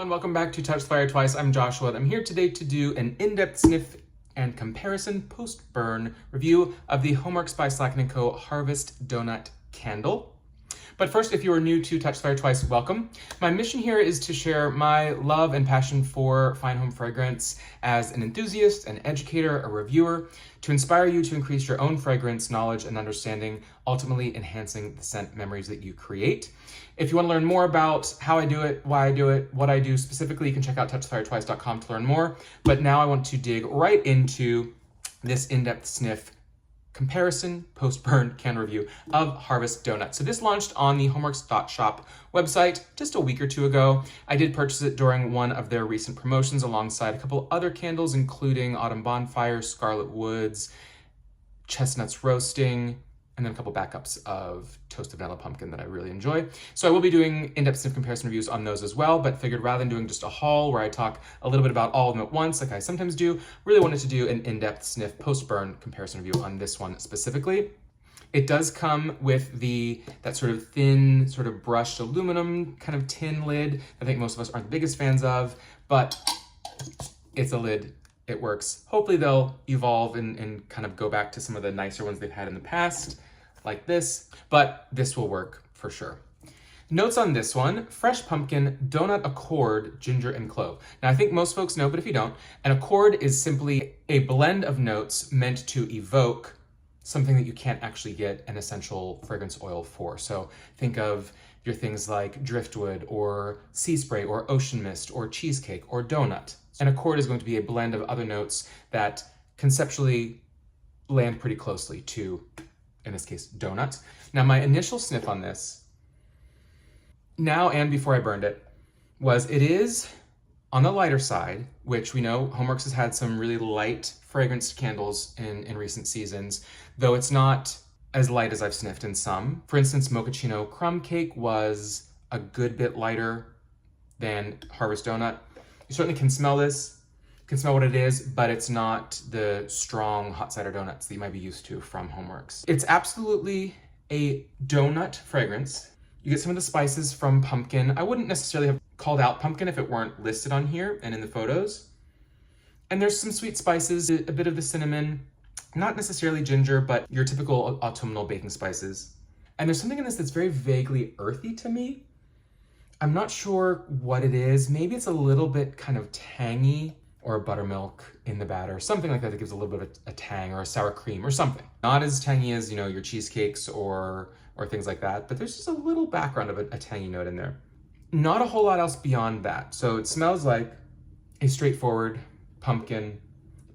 everyone, welcome back to Touch the Fire Twice. I'm Joshua, and I'm here today to do an in-depth sniff and comparison post-burn review of the HomeWorx by Slatkin & Co. Harvest Donut Candle. But first, if you are new to Touch the Fire Twice, welcome. My mission here is to share my love and passion for fine home fragrance as an enthusiast, an educator, a reviewer, to inspire you to increase your own fragrance knowledge and understanding, ultimately enhancing the scent memories that you create. If you want to learn more about how I do it, why I do it, what I do specifically, you can check out TouchTheFireTwice.com to learn more. But now I want to dig right into this in-depth sniff comparison post-burn candle review of Harvest Donut. So this launched on the HomeWorx.shop website just a week or two ago. I did purchase it during one of their recent promotions alongside a couple other candles, including Autumn Bonfire, Scarlet Woods, Chestnuts Roasting, and then a couple backups of Toasted Vanilla Pumpkin that I really enjoy. So I will be doing in-depth sniff comparison reviews on those as well, but figured rather than doing just a haul where I talk a little bit about all of them at once, like I sometimes do, really wanted to do an in-depth sniff post-burn comparison review on this one specifically. It does come with that sort of thin, sort of brushed aluminum kind of tin lid. I think most of us aren't the biggest fans of, but it's a lid. It works. Hopefully they'll evolve and kind of go back to some of the nicer ones they've had in the past, like this, but this will work for sure. Notes on this one: fresh pumpkin, donut accord, ginger, and clove. Now I think most folks know, but if you don't, an accord is simply a blend of notes meant to evoke something that you can't actually get an essential fragrance oil for. So think of your things like driftwood or sea spray or ocean mist or cheesecake or donut. An accord is going to be a blend of other notes that conceptually land pretty closely to, in this case, donuts. Now my initial sniff on this, now and before I burned it, was it is on the lighter side, which we know HomeWorx has had some really light fragranced candles in recent seasons, though it's not as light as I've sniffed in some. For instance, Mochaccino Crumb Cake was a good bit lighter than Harvest Donut. You certainly can smell this, can smell what it is, but it's not the strong hot cider donuts that you might be used to from HomeWorx. It's absolutely a donut fragrance. You get some of the spices from pumpkin. I wouldn't necessarily have called out pumpkin if it weren't listed on here and in the photos. And there's some sweet spices, a bit of the cinnamon, not necessarily ginger, but your typical autumnal baking spices. And there's something in this that's very vaguely earthy to me. I'm not sure what it is. Maybe it's a little bit kind of tangy, or a buttermilk in the batter, something like that gives a little bit of a tang, or a sour cream or something. Not as tangy as, your cheesecakes or things like that, but there's just a little background of a tangy note in there. Not a whole lot else beyond that. So it smells like a straightforward pumpkin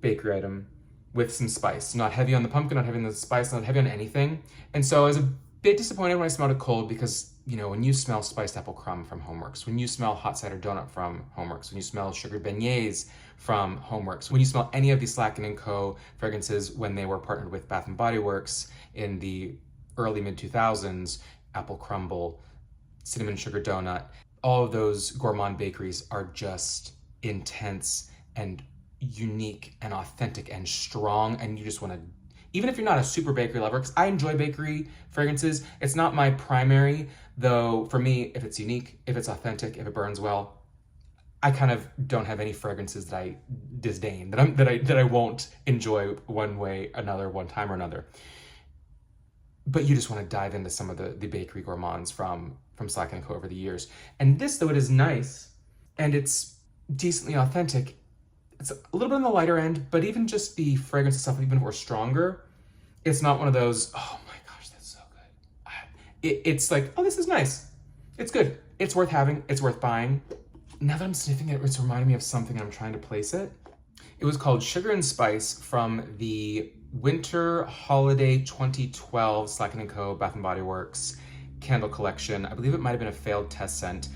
bakery item with some spice. Not heavy on the pumpkin, not heavy on the spice, not heavy on anything. And so I was a bit disappointed when I smelled it cold because, when you smell spiced apple crumb from HomeWorx, when you smell hot cider donut from HomeWorx, when you smell sugar beignets from HomeWorx, when you smell any of these Slatkin & Co. fragrances when they were partnered with Bath & Body Works in the early mid-2000s, apple crumble, cinnamon sugar donut, all of those gourmand bakeries are just intense and unique and authentic and strong, and you just want to, even if you're not a super bakery lover, because I enjoy bakery fragrances, it's not my primary, though for me, if it's unique, if it's authentic, if it burns well, I kind of don't have any fragrances that I disdain, that I won't enjoy one way, another, one time or another. But you just want to dive into some of the bakery gourmands from Slatkin & Co. over the years. And this, though it is nice, and it's decently authentic, it's a little bit on the lighter end, but even just the fragrance itself, even if we're stronger, it's not one of those, oh my gosh, that's so good. It's like, oh, this is nice. It's good. It's worth having. It's worth buying. Now that I'm sniffing it, it's reminding me of something and I'm trying to place it. It was called Sugar and Spice from the Winter Holiday 2012 Slatkin & Co. Bath & Body Works candle collection. I believe it might have been a failed test scent.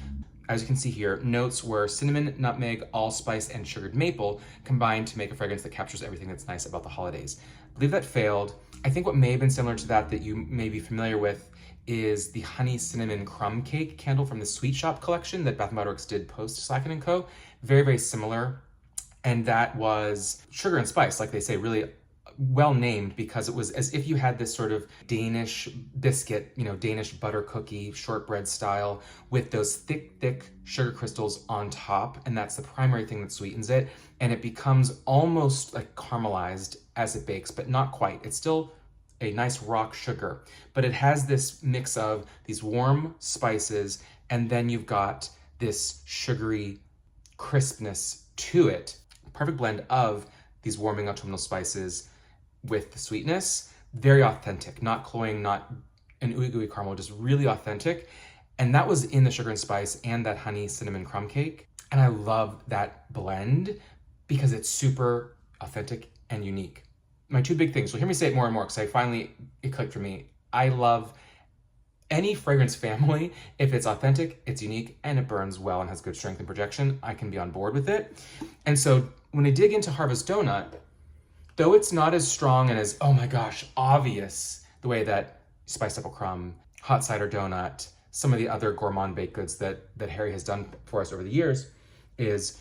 As you can see here, notes were cinnamon, nutmeg, allspice, and sugared maple combined to make a fragrance that captures everything that's nice about the holidays. I believe that failed. I think what may have been similar to that you may be familiar with is the Honey Cinnamon Crumb Cake candle from the Sweet Shop collection that Bath & Body Works did post Slatkin & Co. Very, very similar. And that was sugar and spice, like they say, really well named because it was as if you had this sort of Danish biscuit, Danish butter cookie, shortbread style, with those thick sugar crystals on top. And that's the primary thing that sweetens it. And it becomes almost like caramelized as it bakes, but not quite. It's still a nice rock sugar, but it has this mix of these warm spices, and then you've got this sugary crispness to it. Perfect blend of these warming autumnal spices with the sweetness. Very authentic, not cloying, not an ooey gooey caramel, just really authentic. And that was in the sugar and spice and that honey cinnamon crumb cake. And I love that blend because it's super authentic and unique. My two big things, you'll hear me say it more and more because it clicked for me. I love any fragrance family. If it's authentic, it's unique, and it burns well and has good strength and projection, I can be on board with it. And so when I dig into Harvest Donut, though it's not as strong and as, oh my gosh, obvious the way that Spiced Apple Crumb, Hot Cider Donut, some of the other gourmand baked goods that Harry has done for us over the years, is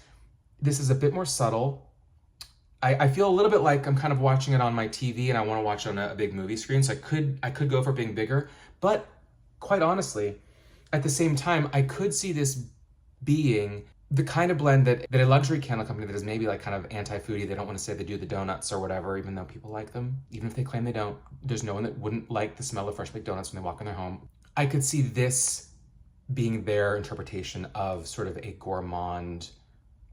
this is a bit more subtle. I feel a little bit like I'm kind of watching it on my TV and I want to watch it on a big movie screen, so I could go for being bigger, but quite honestly, at the same time, I could see this being the kind of blend that a luxury candle company that is maybe like kind of anti-foodie, they don't want to say they do the donuts or whatever, even though people like them, even if they claim they don't. There's no one that wouldn't like the smell of fresh baked donuts when they walk in their home. I could see this being their interpretation of sort of a gourmand,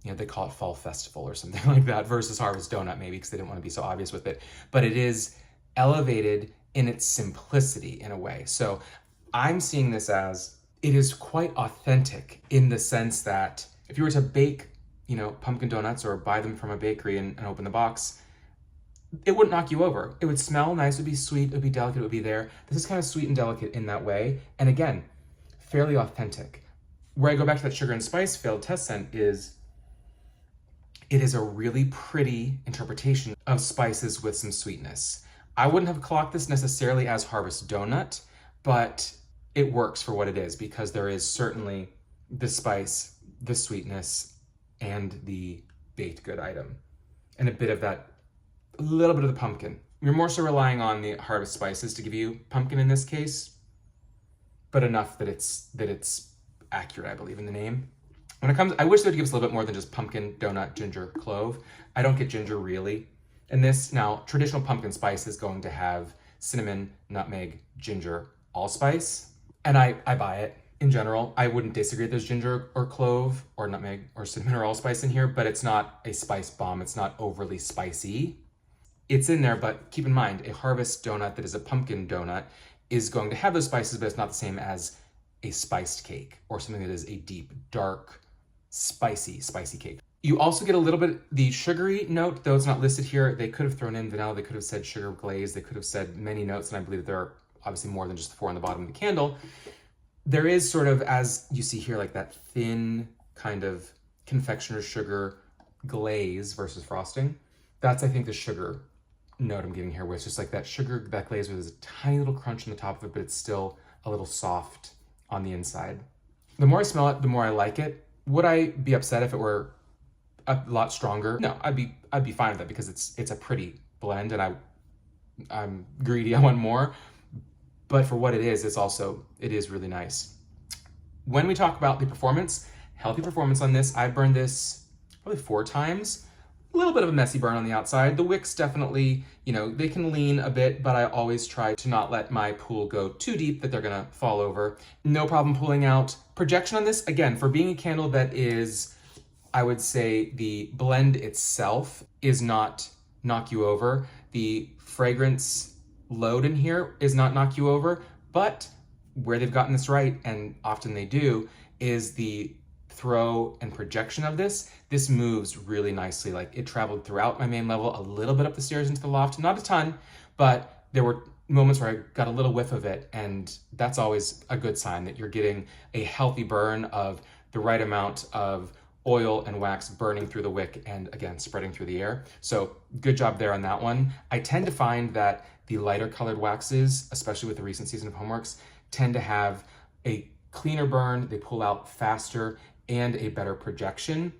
they call it Fall Festival or something like that, versus Harvest Donut maybe because they didn't want to be so obvious with it. But it is elevated in its simplicity in a way. So I'm seeing this as it is quite authentic in the sense that if you were to bake, pumpkin donuts or buy them from a bakery and open the box, it wouldn't knock you over. It would smell nice, it would be sweet, it would be delicate, it would be there. This is kind of sweet and delicate in that way. And again, fairly authentic. Where I go back to that sugar and spice failed test scent is it is a really pretty interpretation of spices with some sweetness. I wouldn't have clocked this necessarily as Harvest Donut, but it works for what it is because there is certainly the spice, the sweetness, and the baked good item. And a little bit of the pumpkin. You're more so relying on the harvest spices to give you pumpkin in this case, but enough that it's accurate, I believe, in the name. When it comes, I wish they would give us a little bit more than just pumpkin, donut, ginger, clove. I don't get ginger really. And this, now, traditional pumpkin spice is going to have cinnamon, nutmeg, ginger, allspice. And I buy it in general. I wouldn't disagree if there's ginger or clove or nutmeg or cinnamon or allspice in here, but it's not a spice bomb. It's not overly spicy. It's in there, but keep in mind, a Harvest Donut that is a pumpkin donut is going to have those spices, but it's not the same as a spiced cake or something that is a deep, dark, spicy cake. You also get a little bit the sugary note, though it's not listed here. They could have thrown in vanilla, they could have said sugar glaze, they could have said many notes, and I believe that there are obviously more than just the 4 on the bottom of the candle. There is sort of, as you see here, like that thin kind of confectioner's sugar glaze versus frosting. That's, I think, the sugar note I'm getting here, where it's just like that sugar, that glaze with a tiny little crunch on the top of it, but it's still a little soft on the inside. The more I smell it, the more I like it. Would I be upset if it were a lot stronger? No, I'd be fine with that because it's a pretty blend, and I'm greedy. I want more. But for what it is really nice. When we talk about the performance, healthy performance on this, I burned this probably 4 times. A little bit of a messy burn on the outside. The wicks definitely, they can lean a bit, but I always try to not let my pool go too deep that they're gonna fall over. No problem pulling out. Projection on this, again, for being a candle that is, I would say the blend itself is not knock you over. The fragrance load in here is not knock you over, but where they've gotten this right, and often they do, is the throw and projection of this. This moves really nicely. Like it traveled throughout my main level, a little bit up the stairs into the loft, not a ton, but there were moments where I got a little whiff of it, and that's always a good sign that you're getting a healthy burn of the right amount of oil and wax burning through the wick and again, spreading through the air. So good job there on that one. I tend to find that the lighter colored waxes, especially with the recent season of HomeWorx, tend to have a cleaner burn, they pull out faster, and a better projection.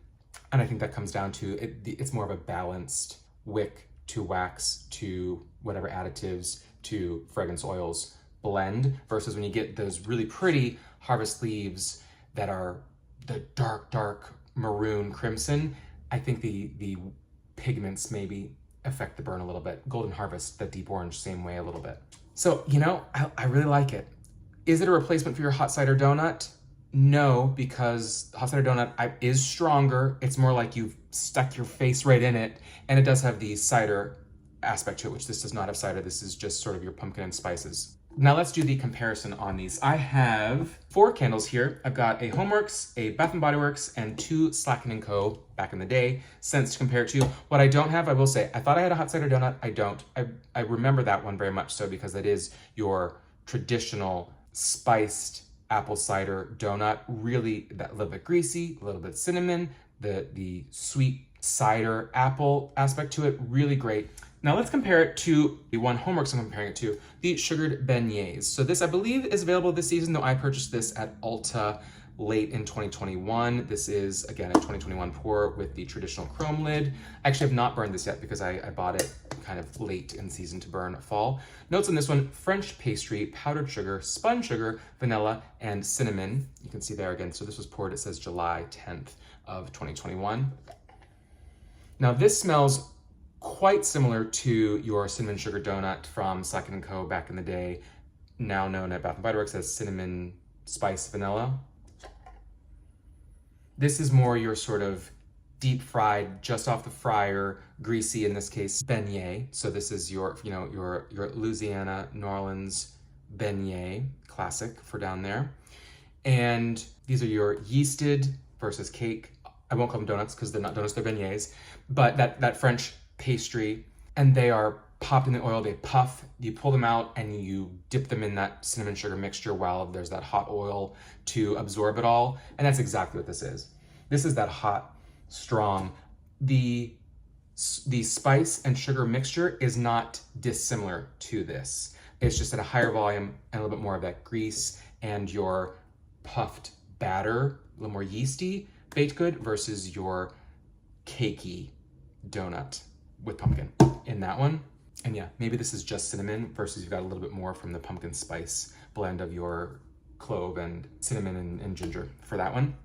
And I think that comes down to it's more of a balanced wick to wax to whatever additives to fragrance oils blend, versus when you get those really pretty harvest leaves that are the dark maroon crimson. I think the pigments maybe affect the burn a little bit. Golden Harvest, that deep orange, same way a little bit. So, you know, I really like it. Is it a replacement for your hot cider donut? No, because hot cider donut is stronger. It's more like you've stuck your face right in it, and it does have the cider aspect to it, which this does not have cider. This is just sort of your pumpkin and spices. Now let's do the comparison on these. I have 4 candles here. I've got a HomeWorx, a Bath & Body Works, and 2 Slatkin & Co. back in the day, scents to compare to. What I don't have, I will say, I thought I had a hot cider donut. I don't. I remember that one very much so, because that is your traditional spiced apple cider donut. Really, that little bit greasy, a little bit cinnamon, the sweet cider apple aspect to it, really great. Now let's compare it to the one HomeWorx I'm comparing it to, the sugared beignets. So this, I believe, is available this season, though I purchased this at Ulta late in 2021. This is, again, a 2021 pour with the traditional chrome lid. I actually have not burned this yet because I bought it kind of late in season to burn fall. Notes on this one: French pastry, powdered sugar, spun sugar, vanilla, and cinnamon. You can see there again. So this was poured, it says July 10th of 2021. Now this smells quite similar to your cinnamon sugar donut from Slatkin & Co. back in the day, now known at Bath & Body Works as cinnamon spice vanilla. This is more your sort of deep fried, just off the fryer, greasy, in this case, beignet. So this is your, you know, your Louisiana, New Orleans beignet, classic for down there. And these are your yeasted versus cake. I won't call them donuts because they're not donuts, they're beignets, but that French pastry, and they are popped in the oil, they puff, you pull them out and you dip them in that cinnamon sugar mixture while there's that hot oil to absorb it all. And that's exactly what this is. This is that hot, strong, the spice and sugar mixture is not dissimilar to this. It's just at a higher volume and a little bit more of that grease and your puffed batter, a little more yeasty baked good versus your cakey donut with pumpkin in that one. And yeah, maybe this is just cinnamon versus you've got a little bit more from the pumpkin spice blend of your clove and cinnamon and ginger for that one.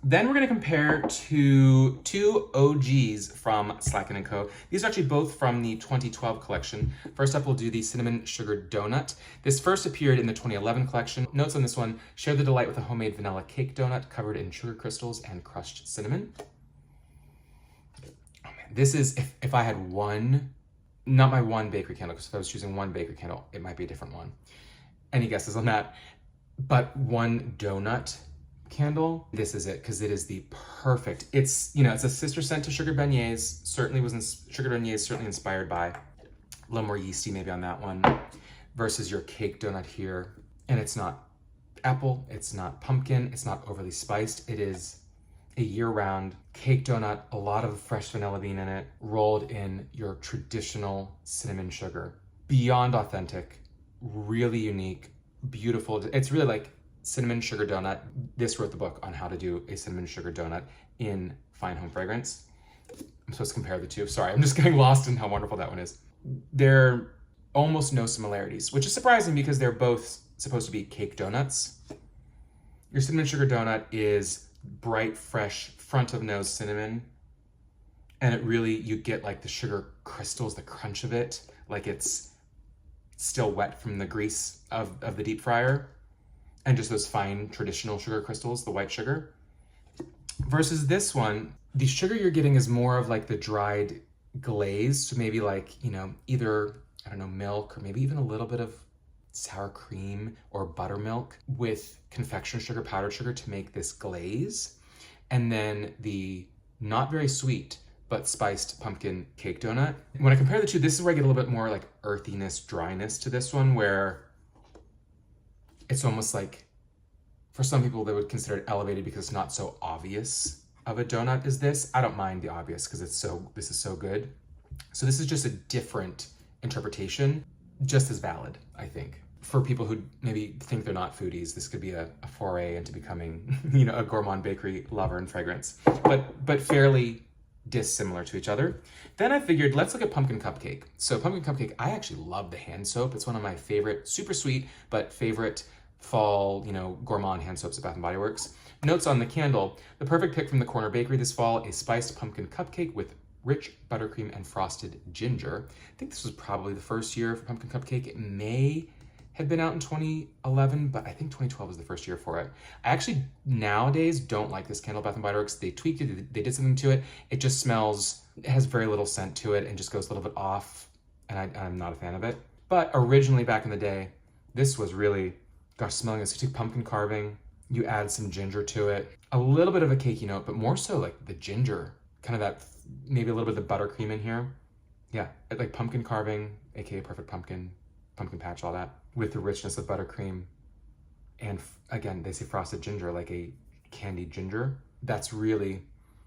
Then we're going to compare to 2 OGs from Slatkin & Co. These are actually both from the 2012 collection. First up, we'll do the cinnamon sugar donut. This first appeared in the 2011 collection. Notes on this one: share the delight with a homemade vanilla cake donut covered in sugar crystals and crushed cinnamon. This is, if I had one, not my one bakery candle, because if I was choosing one bakery candle, it might be a different one. Any guesses on that? But one donut candle, this is it, because it is the perfect, it's, you know, it's a sister scent to sugar beignets, sugar beignets certainly inspired by, a little more yeasty maybe on that one, versus your cake donut here. And it's not apple, it's not pumpkin, it's not overly spiced. It is a year-round cake donut, a lot of fresh vanilla bean in it, rolled in your traditional cinnamon sugar. Beyond authentic, really unique, beautiful. It's really like cinnamon sugar donut. This wrote the book on how to do a cinnamon sugar donut in fine home fragrance. I'm supposed to compare the two. Sorry, I'm just getting lost in how wonderful that one is. There are almost no similarities, which is surprising because they're both supposed to be cake donuts. Your cinnamon sugar donut is bright, fresh, front of nose cinnamon. And it really, you get like the sugar crystals, the crunch of it, like it's still wet from the grease of the deep fryer. And just those fine traditional sugar crystals, the white sugar. Versus this one, the sugar you're getting is more of like the dried glaze. So maybe like, you know, either, I don't know, milk or maybe even a little bit of sour cream or buttermilk with confectioner sugar, powdered sugar to make this glaze. And then the not very sweet, but spiced pumpkin cake donut. When I compare the two, this is where I get a little bit more like earthiness, dryness to this one, where it's almost like, for some people they would consider it elevated because it's not so obvious of a donut as this. I don't mind the obvious because this is so good. So this is just a different interpretation, just as valid, I think. For people who maybe think they're not foodies, this could be a foray into becoming, you know, a gourmand bakery lover in fragrance, but fairly dissimilar to each other. Then I figured, let's look at pumpkin cupcake. So pumpkin cupcake, I actually love the hand soap. It's one of my favorite, super sweet, but favorite fall, gourmand hand soaps at Bath & Body Works. Notes on the candle: the perfect pick from the corner bakery this fall, a spiced pumpkin cupcake with rich buttercream and frosted ginger. I think this was probably the first year for pumpkin cupcake. It may have been out in 2011, but I think 2012 was the first year for it. I actually nowadays don't like this candle at Bath & Body Works. They tweaked it, they did something to it. It just smells, it has very little scent to it and just goes a little bit off, and I'm not a fan of it. But originally back in the day, this was really, gosh, smelling this. You take pumpkin carving, you add some ginger to it, a little bit of a cakey note, but more so like the ginger, kind of that, maybe a little bit of the buttercream in here. Yeah, like pumpkin carving, aka perfect pumpkin patch, all that, with the richness of buttercream. And again, they say frosted ginger, like a candied ginger. That's really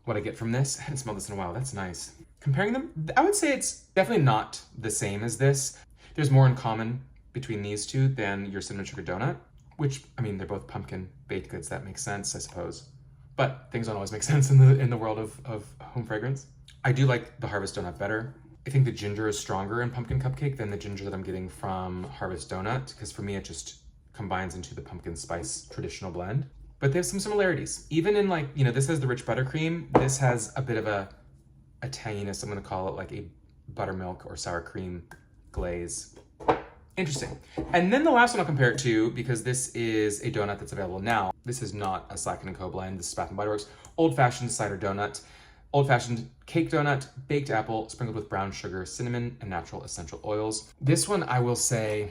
what I get from this. I haven't smelled this in a while. That's nice. Comparing them, I would say it's definitely not the same as this. There's more in common between these two than your cinnamon sugar donut, which, I mean, they're both pumpkin baked goods. That makes sense, I suppose. But things don't always make sense in the world of home fragrance. I do like the Harvest Donut better. I think the ginger is stronger in pumpkin cupcake than the ginger that I'm getting from Harvest Donut, because for me it just combines into the pumpkin spice traditional blend. But they have some similarities. Even in this has the rich buttercream. This has a bit of a tanginess. I'm gonna call it like a buttermilk or sour cream glaze. Interesting. And then the last one I'll compare it to, because this is a donut that's available now. This is not a Slatkin & Co. blend. This is Bath & Body Works Old Fashioned Cider Donut. Old Fashioned cake donut, baked apple, sprinkled with brown sugar, cinnamon, and natural essential oils. This one, I will say,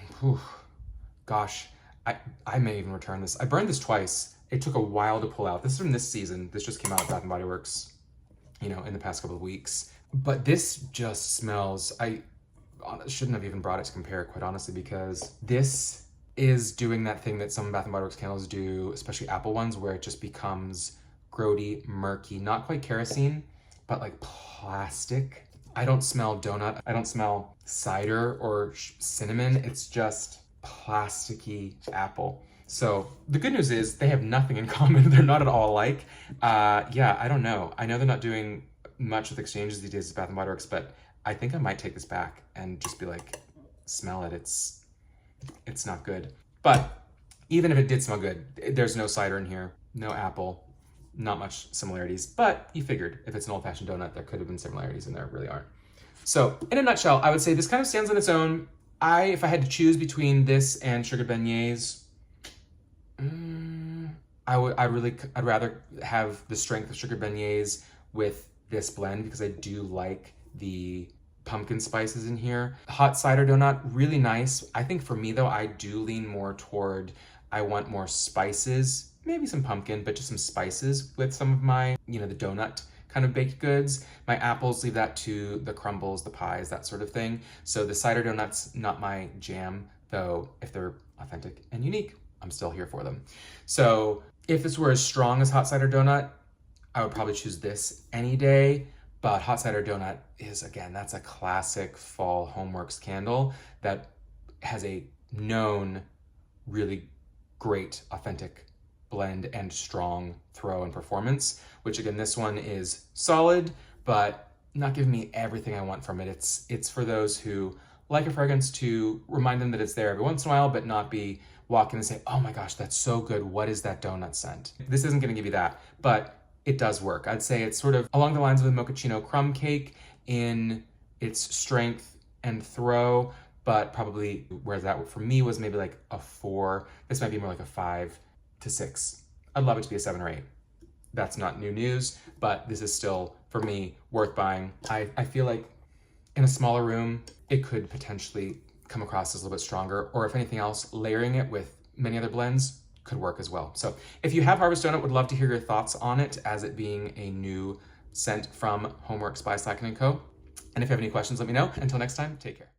gosh, I may even return this. I burned this twice. It took a while to pull out. This is from this season. This just came out at Bath & Body Works, in the past couple of weeks. But this just smells, I shouldn't have even brought it to compare, quite honestly, because this is doing that thing that some Bath & Body Works candles do, especially apple ones, where it just becomes grody, murky, not quite kerosene, but like plastic. I don't smell donut. I don't smell cider or cinnamon. It's just plasticky apple. So the good news is they have nothing in common. They're not at all alike. Yeah, I don't know. I know they're not doing much with exchanges these days at Bath & Body Works, but I think I might take this back and just be like, smell it. It's not good. But even if it did smell good, there's no cider in here, no apple, not much similarities. But you figured if it's an old-fashioned donut, there could have been similarities, and there really aren't. So in a nutshell, I would say this kind of stands on its own. If I had to choose between this and sugar beignets, I'd rather have the strength of sugar beignets with this blend, because I do like the pumpkin spices in here. Hot cider donut, really nice. I think for me though, I do lean more toward, I want more spices, maybe some pumpkin, but just some spices with some of my, the donut kind of baked goods. My apples, leave that to the crumbles, the pies, that sort of thing. So the cider donut's not my jam, though if they're authentic and unique, I'm still here for them. So if this were as strong as hot cider donut, I would probably choose this any day. But hot cider donut is, again, that's a classic fall HomeWorx candle that has a known, really great, authentic blend and strong throw and performance, which again, this one is solid, but not giving me everything I want from it. It's for those who like a fragrance to remind them that it's there every once in a while, but not be walking and say, oh my gosh, that's so good. What is that donut scent? This isn't gonna give you that, but it does work. I'd say it's sort of along the lines of the mochaccino crumb cake in its strength and throw, but probably, whereas that for me was maybe like a 4, this might be more like a 5 to 6. I'd love it to be a 7 or 8. That's not new news, but this is still, for me, worth buying. I feel like in a smaller room, it could potentially come across as a little bit stronger, or if anything else, layering it with many other blends could work as well. So if you have Harvest Donut, would love to hear your thoughts on it, as it being a new scent from HomeWorx by Slatkin & Co. And if you have any questions, let me know. Until next time, take care.